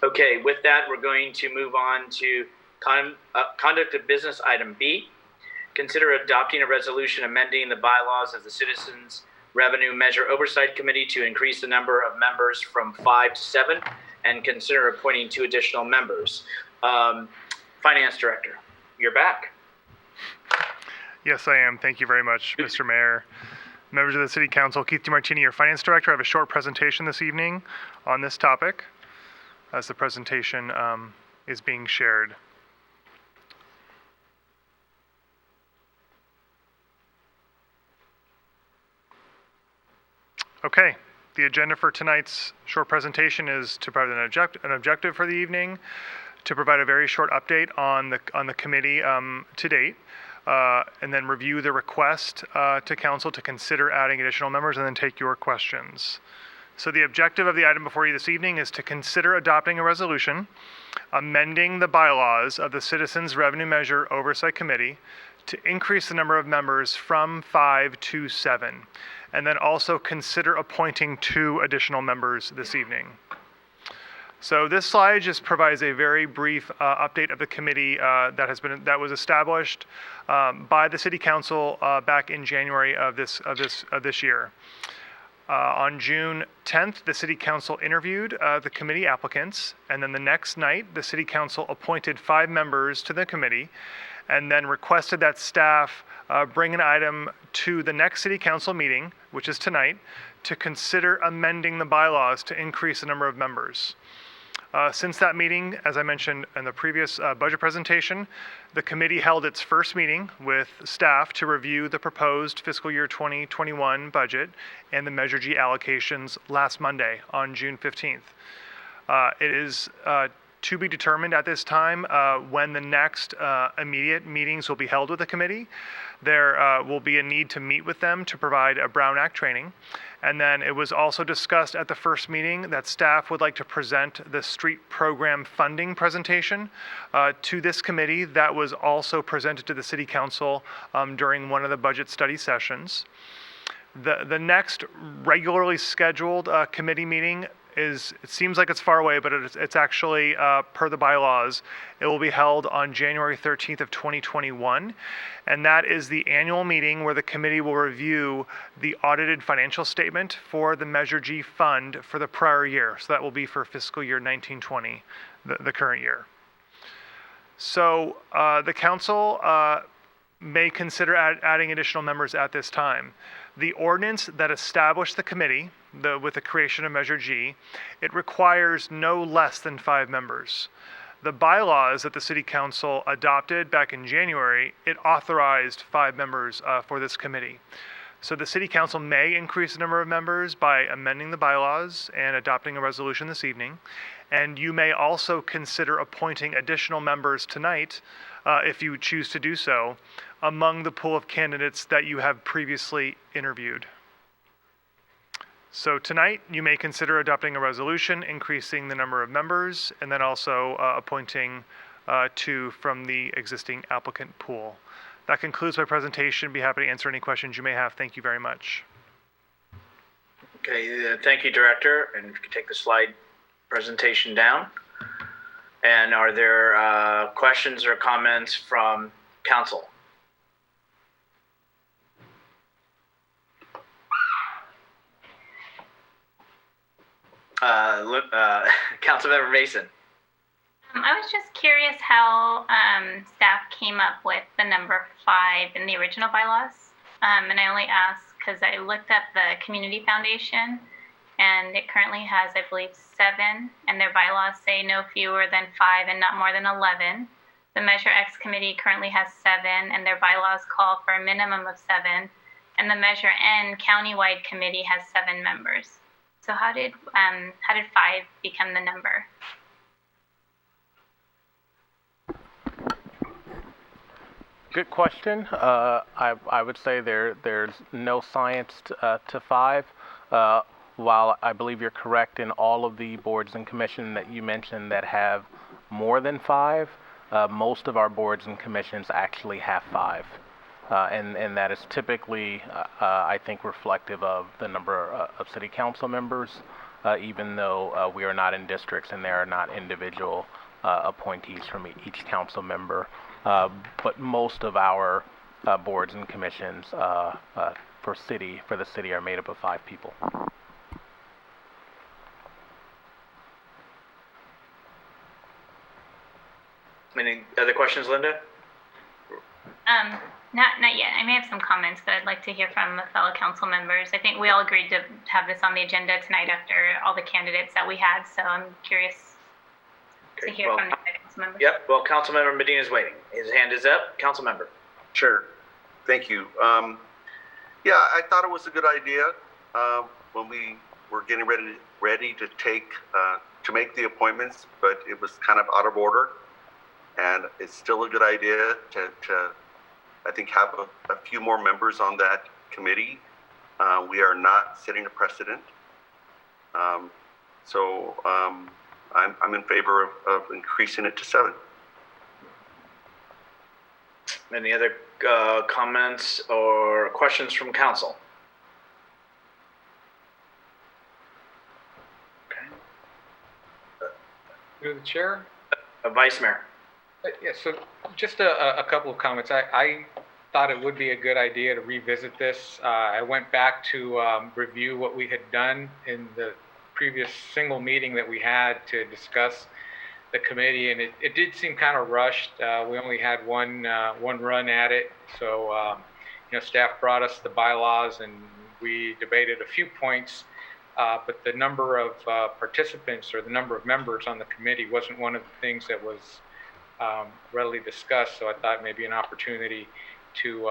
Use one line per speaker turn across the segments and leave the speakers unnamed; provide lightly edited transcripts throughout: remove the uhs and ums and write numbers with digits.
Okay, with that, we're going to move on to conduct of business item B. Consider adopting a resolution amending the bylaws of the Citizens Revenue Measure Oversight Committee to increase the number of members from 5 to 7, and consider appointing 2 additional members. Finance Director, you're back.
Yes, I am. Thank you very much, Mr. Mayor. Members of the City Council, Keith DeMartini, your Finance Director. I have a short presentation this evening on this topic as the presentation is being shared. Okay, the agenda for tonight's short presentation is to provide an objective for the evening, to provide a very short update on the committee to date, and then review the request to council to consider adding additional members, and then take your questions. So the objective of the item before you this evening is to consider adopting a resolution amending the bylaws of the Citizens Revenue Measure Oversight Committee to increase the number of members from 5 to 7, and then also consider appointing 2 additional members this evening. So this slide just provides a very brief update of the committee that was established by the City Council back in January of this year. On June 10th, the City Council interviewed the committee applicants, and then the next night, the City Council appointed 5 members to the committee, and then requested that staff bring an item to the next City Council meeting, which is tonight, to consider amending the bylaws to increase the number of members. Since that meeting, as I mentioned in the previous budget presentation, the committee held its first meeting with staff to review the proposed fiscal year 2021 budget and the Measure G allocations last Monday on June 15th. It is to be determined at this time when the next immediate meetings will be held with the committee. There will be a need to meet with them to provide a Brown Act training. And then it was also discussed at the first meeting that staff would like to present the street program funding presentation to this committee. That was also presented to the City Council during one of the budget study sessions. The next regularly scheduled committee meeting it seems like it's far away, but it's actually per the bylaws. It will be held on January 13th of 2021. And that is the annual meeting where the committee will review the audited financial statement for the Measure G fund for the prior year. So that will be for fiscal year 1920, the current year. So the council may consider adding additional members at this time. The ordinance that established the committee with the creation of Measure G, it requires no less than 5 members. The bylaws that the City Council adopted back in January, it authorized 5 members for this committee. So the City Council may increase the number of members by amending the bylaws and adopting a resolution this evening. And you may also consider appointing additional members tonight, if you choose to do so, among the pool of candidates that you have previously interviewed. So tonight, you may consider adopting a resolution, increasing the number of members, and then also appointing 2 from the existing applicant pool. That concludes my presentation. Be happy to answer any questions you may have. Thank you very much.
Okay, thank you, Director. And if you could take the slide presentation down. And are there questions or comments from council? Councilmember Mason.
I was just curious how staff came up with the number 5 in the original bylaws. And I only asked because I looked up the Community Foundation, and it currently has, I believe, 7, and their bylaws say no fewer than 5 and not more than 11. The Measure X committee currently has 7, and their bylaws call for a minimum of 7. And the Measure N countywide committee has 7 members. So how did 5 become the number?
Good question. I would say there's no science to 5. While I believe you're correct in all of the boards and commissions that you mentioned that have more than 5, most of our boards and commissions actually have 5. and that is typically, I think, reflective of the number of city council members, even though we are not in districts and there are not individual appointees from each council member. But most of our boards and commissions for the city are made up of 5 people.
Any other questions, Linda?
Not yet. I may have some comments, but I'd like to hear from the fellow council members. I think we all agreed to have this on the agenda tonight after all the candidates that we had, so I'm curious to hear from the other council members.
Yep, well, Councilmember Medina's waiting. His hand is up. Councilmember.
Sure. Thank you. Yeah, I thought it was a good idea when we were getting ready to make the appointments, but it was kind of out of order. And it's still a good idea to I think, have a few more members on that committee. We are not setting a precedent. So I'm in favor of increasing it to 7.
Any other comments or questions from council? Okay.
Through the chair.
Vice Mayor.
Yeah, so just a couple of comments. I thought it would be a good idea to revisit this. I went back to review what we had done in the previous single meeting that we had to discuss the committee, and it did seem kind of rushed. We only had one run at it, so staff brought us the bylaws and we debated a few points, but the number of participants or the number of members on the committee wasn't one of the things that was readily discussed, so I thought maybe an opportunity to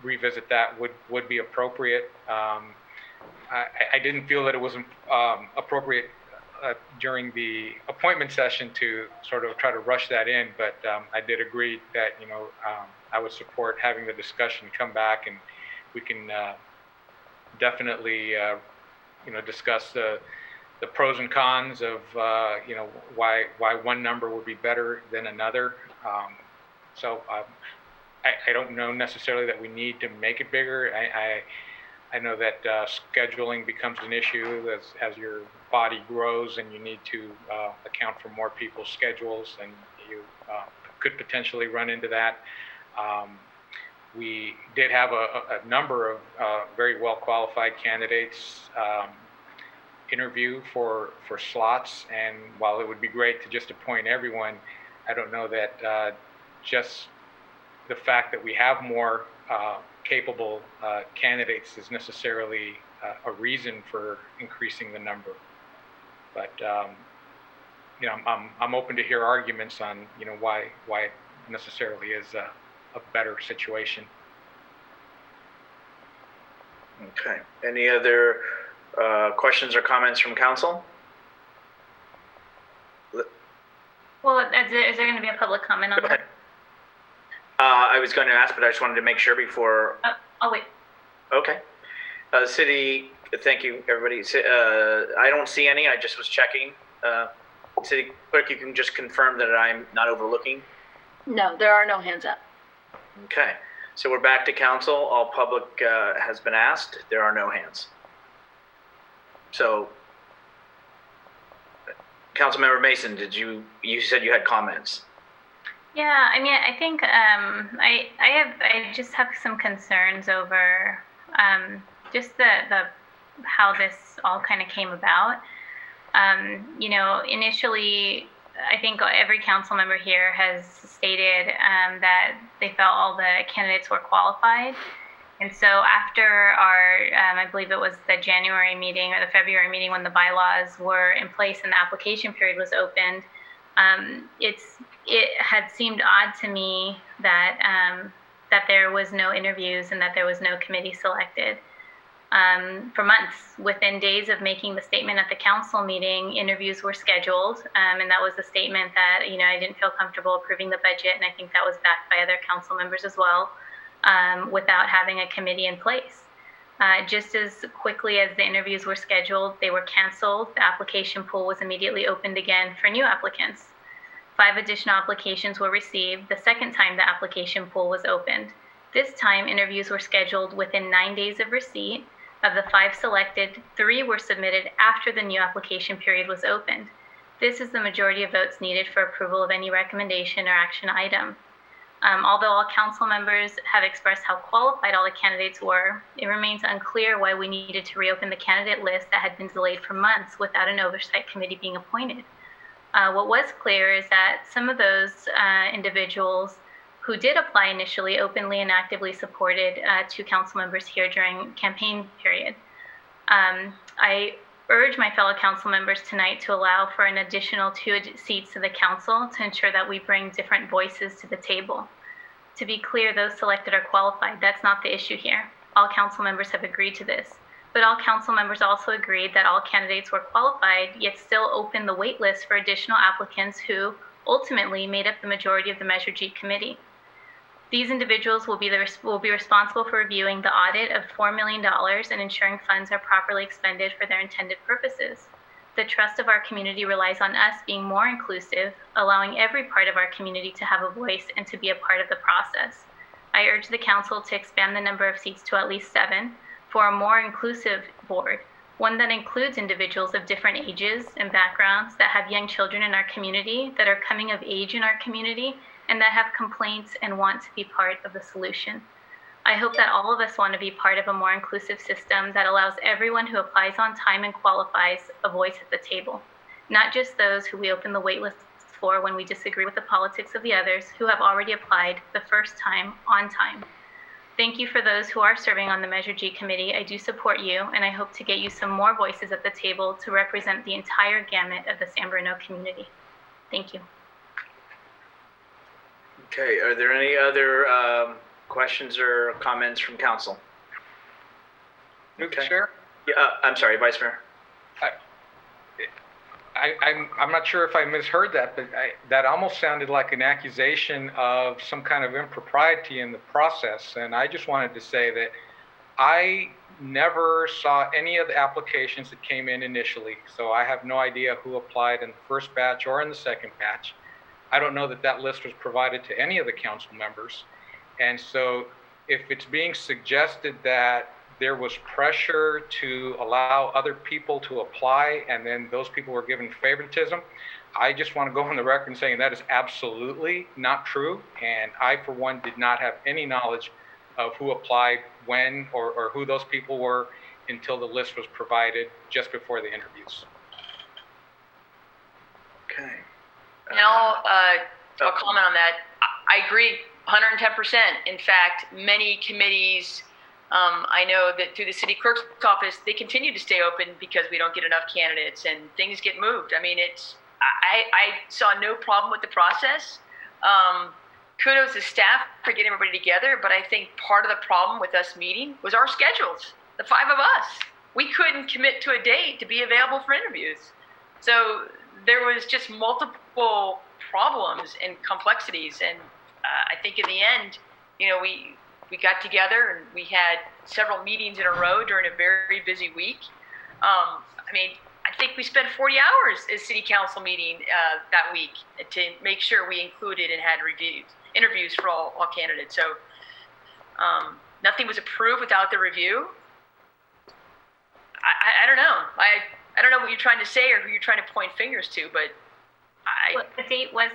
revisit that would be appropriate. I didn't feel that it was appropriate during the appointment session to sort of try to rush that in, but I did agree that I would support having the discussion come back, and we can definitely discuss the pros and cons of why one number would be better than another. So I don't know necessarily that we need to make it bigger. I know that scheduling becomes an issue as your body grows and you need to account for more people's schedules, and you could potentially run into that. We did have a number of very well qualified candidates interview for slots, and while it would be great to just appoint everyone, I don't know that just the fact that we have more capable candidates is necessarily a reason for increasing the number. But I'm open to hear arguments on why it necessarily is a better situation.
Okay. Any other questions or comments from council?
Well, is there going to be a public comment on that?
I was going to ask, but I just wanted to make sure before.
I'll wait.
Okay. City, thank you, everybody. I don't see any. I just was checking. City Clerk, you can just confirm that I'm not overlooking.
No, there are no hands up.
Okay. So we're back to council. All public has been asked. There are no hands. So, Councilmember Mason, you said you had comments?
Yeah, I mean, I think I just have some concerns over just the how this all kind of came about. Initially, I think every council member here has stated that they felt all the candidates were qualified. And so after our, I believe it was the January meeting or the February meeting when the bylaws were in place and the application period was opened, it had seemed odd to me that that there was no interviews and that there was no committee selected. For months, within days of making the statement at the council meeting, interviews were scheduled, and that was the statement that I didn't feel comfortable approving the budget, and I think that was backed by other council members as well, without having a committee in place. Just as quickly as the interviews were scheduled, they were canceled. The application pool was immediately opened again for new applicants. 5 additional applications were received the second time the application pool was opened. This time, interviews were scheduled within 9 days of receipt. Of the 5 selected, 3 were submitted after the new application period was opened. This is the majority of votes needed for approval of any recommendation or action item. Although all council members have expressed how qualified all the candidates were, it remains unclear why we needed to reopen the candidate list that had been delayed for months without an oversight committee being appointed. What was clear is that some of those individuals who did apply initially openly and actively supported 2 council members here during campaign period. I urge my fellow council members tonight to allow for an additional 2 seats to the council to ensure that we bring different voices to the table. To be clear, those selected are qualified. That's not the issue here. All council members have agreed to this. But all council members also agreed that all candidates were qualified, yet still opened the wait list for additional applicants who ultimately made up the majority of the Measure G committee. These individuals will be responsible for reviewing the audit of $4 million and ensuring funds are properly expended for their intended purposes. The trust of our community relies on us being more inclusive, allowing every part of our community to have a voice and to be a part of the process. I urge the council to expand the number of seats to at least 7 for a more inclusive board, one that includes individuals of different ages and backgrounds, that have young children in our community, that are coming of age in our community, and that have complaints and want to be part of the solution. I hope that all of us want to be part of a more inclusive system that allows everyone who applies on time and qualifies a voice at the table, not just those who we open the wait lists for when we disagree with the politics of the others who have already applied the first time on time. Thank you for those who are serving on the Measure G committee. I do support you, and I hope to get you some more voices at the table to represent the entire gamut of the San Bruno community. Thank you.
Okay, are there any other questions or comments from council?
Okay. Chair?
Yeah, I'm sorry, Vice Mayor.
I'm not sure if I misheard that, but that almost sounded like an accusation of some kind of impropriety in the process. And I just wanted to say that I never saw any of the applications that came in initially. So I have no idea who applied in the first batch or in the second batch. I don't know that that list was provided to any of the council members. And so if it's being suggested that there was pressure to allow other people to apply and then those people were given favoritism, I just want to go on the record saying that is absolutely not true. And I, for one, did not have any knowledge of who applied when or who those people were until the list was provided just before the interviews.
Okay.
And I'll comment on that. I agree 110%. In fact, many committees, I know that through the city clerk's office, they continue to stay open because we don't get enough candidates and things get moved. I mean, I saw no problem with the process. Kudos to staff for getting everybody together, but I think part of the problem with us meeting was our schedules, the 5 of us. We couldn't commit to a date to be available for interviews. So there was just multiple problems and complexities. And I think in the end, you know, we got together and we had several meetings in a row during a very busy week. I mean, I think we spent 40 hours at city council meeting that week to make sure we included and had interviews for all candidates. So nothing was approved without the review. I don't know. I don't know what you're trying to say or who you're trying to point fingers to, but
A date was.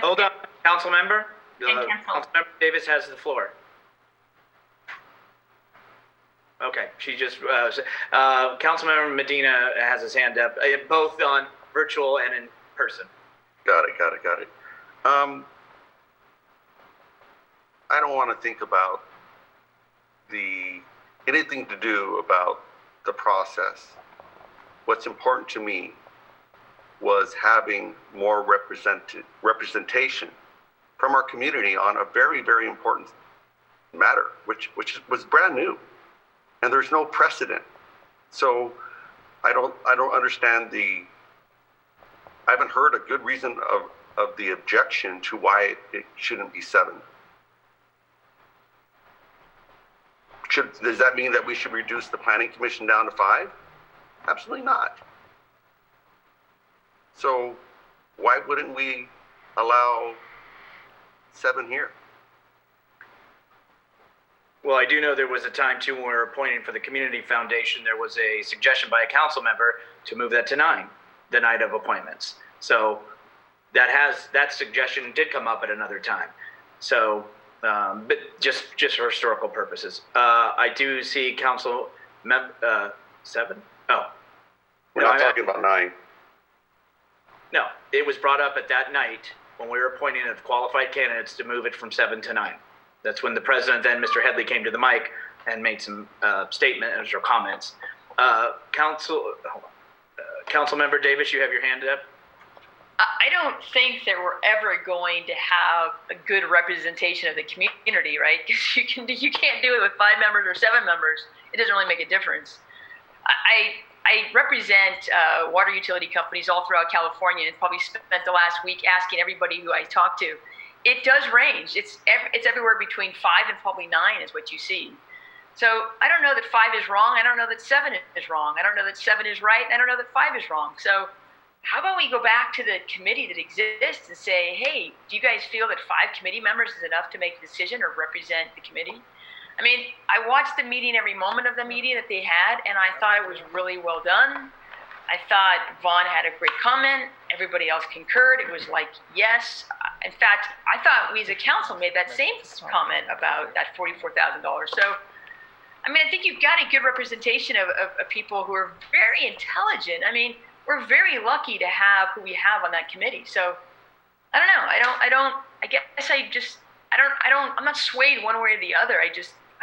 Hold on, council member.
Councilmember
Davis has the floor. Okay, she just, Councilmember Medina has his hand up, both on virtual and in person.
Got it. I don't want to think about anything to do about the process. What's important to me was having more representation from our community on a very, very important matter, which was brand new, and there's no precedent. So I don't understand I haven't heard a good reason of the objection to why it shouldn't be 7. Does that mean that we should reduce the planning commission down to 5? Absolutely not. So why wouldn't we allow 7 here?
Well, I do know there was a time too when we were appointing for the community foundation, there was a suggestion by a council member to move that to 9, the night of appointments. So that suggestion did come up at another time. So, but just for historical purposes. I do see council 7? Oh.
We're not talking about 9.
No, it was brought up at that night when we were appointing of qualified candidates to move it from 7 to 9. That's when the president, then Mr. Headley, came to the mic and made some statements or comments. Council member Davis, you have your hand up.
I don't think that we're ever going to have a good representation of the community, right? Because you can't do it with 5 members or 7 members. It doesn't really make a difference. I represent water utility companies all throughout California, and probably spent the last week asking everybody who I talk to. It does range. It's everywhere between 5 and probably 9 is what you see. So I don't know that 5 is wrong. I don't know that 7 is wrong. I don't know that 7 is right. I don't know that 5 is wrong. So how about we go back to the committee that exists and say, hey, do you guys feel that 5 committee members is enough to make a decision or represent the committee? I mean, I watched the meeting, every moment of the meeting that they had, and I thought it was really well done. I thought Vaughn had a great comment. Everybody else concurred. It was like, yes. In fact, I thought we as a council made that same comment about that $44,000. So, I mean, I think you've got a good representation of people who are very intelligent. I mean, we're very lucky to have who we have on that committee. So, I don't know. I'm not swayed one way or the other. I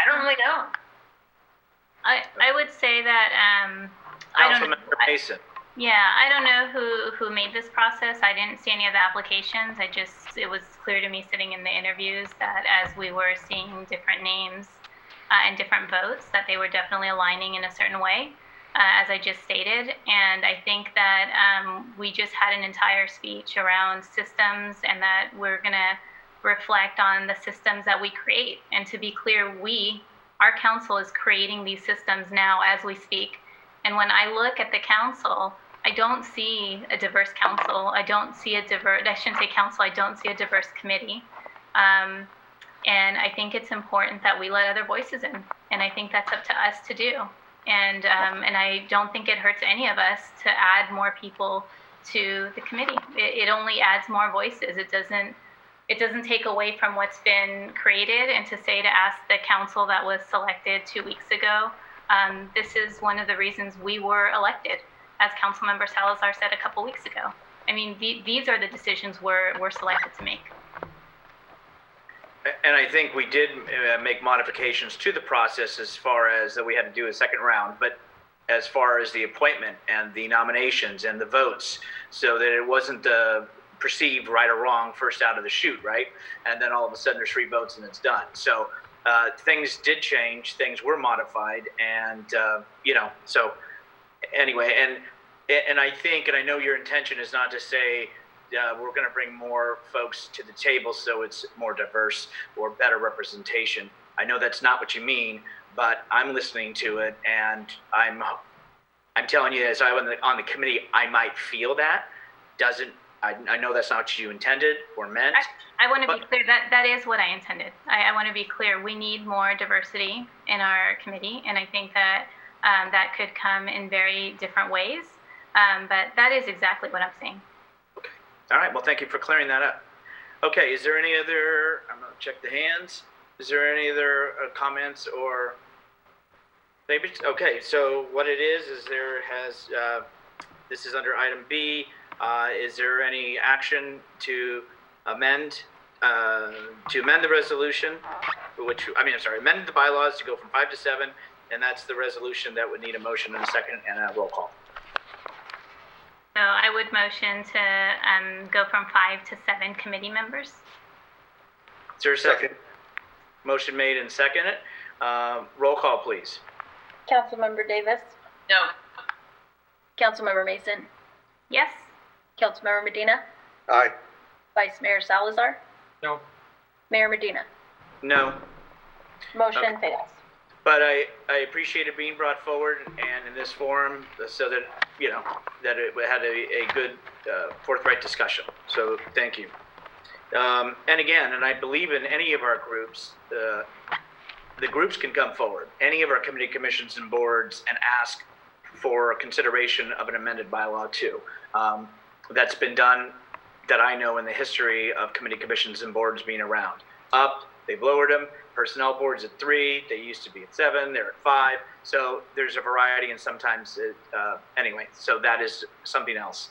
don't really know.
I would say that,
Councilmember Mason.
Yeah, I don't know who made this process. I didn't see any of the applications. It was clear to me sitting in the interviews that as we were seeing different names and different votes, that they were definitely aligning in a certain way, as I just stated. And I think that we just had an entire speech around systems, and that we're going to reflect on the systems that we create. And to be clear, our council is creating these systems now as we speak. And when I look at the council, I don't see a diverse council. I don't see I shouldn't say council, I don't see a diverse committee. And I think it's important that we let other voices in. And I think that's up to us to do. And I don't think it hurts any of us to add more people to the committee. It only adds more voices. It doesn't take away from what's been created. And to ask the council that was selected 2 weeks ago, this is one of the reasons we were elected, as Councilmember Salazar said a couple weeks ago. I mean, these are the decisions we're selected to make.
And I think we did make modifications to the process as far as that we had to do a second round, but as far as the appointment and the nominations and the votes, so that it wasn't perceived right or wrong first out of the chute, right? And then all of a sudden there's 3 votes and it's done. So things did change, things were modified, and so anyway, and I think, and I know your intention is not to say we're going to bring more folks to the table so it's more diverse or better representation. I know that's not what you mean, but I'm listening to it, and I'm telling you, as I was on the committee, I might feel that. I know that's not what you intended or meant.
I want to be clear, that is what I intended. I want to be clear. We need more diversity in our committee, and I think that that could come in very different ways. But that is exactly what I'm saying.
Okay. All right. Well, thank you for clearing that up. Okay. Is there any other? I'm going to check the hands. Is there any other comments or? Maybe. Okay. So what it is this is under item B. Is there any action to amend the resolution, amend the bylaws to go from 5 to 7, and that's the resolution that would need a motion and a second and a roll call.
So I would motion to go from 5 to 7 committee members.
Is there a second? Motion made and seconded. Roll call, please.
Councilmember Davis?
No.
Councilmember Mason?
Yes.
Councilmember Medina?
Aye.
Vice Mayor Salazar?
No.
Mayor Medina?
No.
Motion fails.
But I appreciate it being brought forward and in this forum so that, that it had a good forthright discussion. So thank you. And again, and I believe in any of our groups, the groups can come forward, any of our committee, commissions, and boards, and ask for consideration of an amended bylaw too. That's been done, that I know, in the history of committee, commissions, and boards being around. They've lowered them. Personnel boards at 3, they used to be at 7, they're at 5. So there's a variety, and sometimes anyway, so that is something else.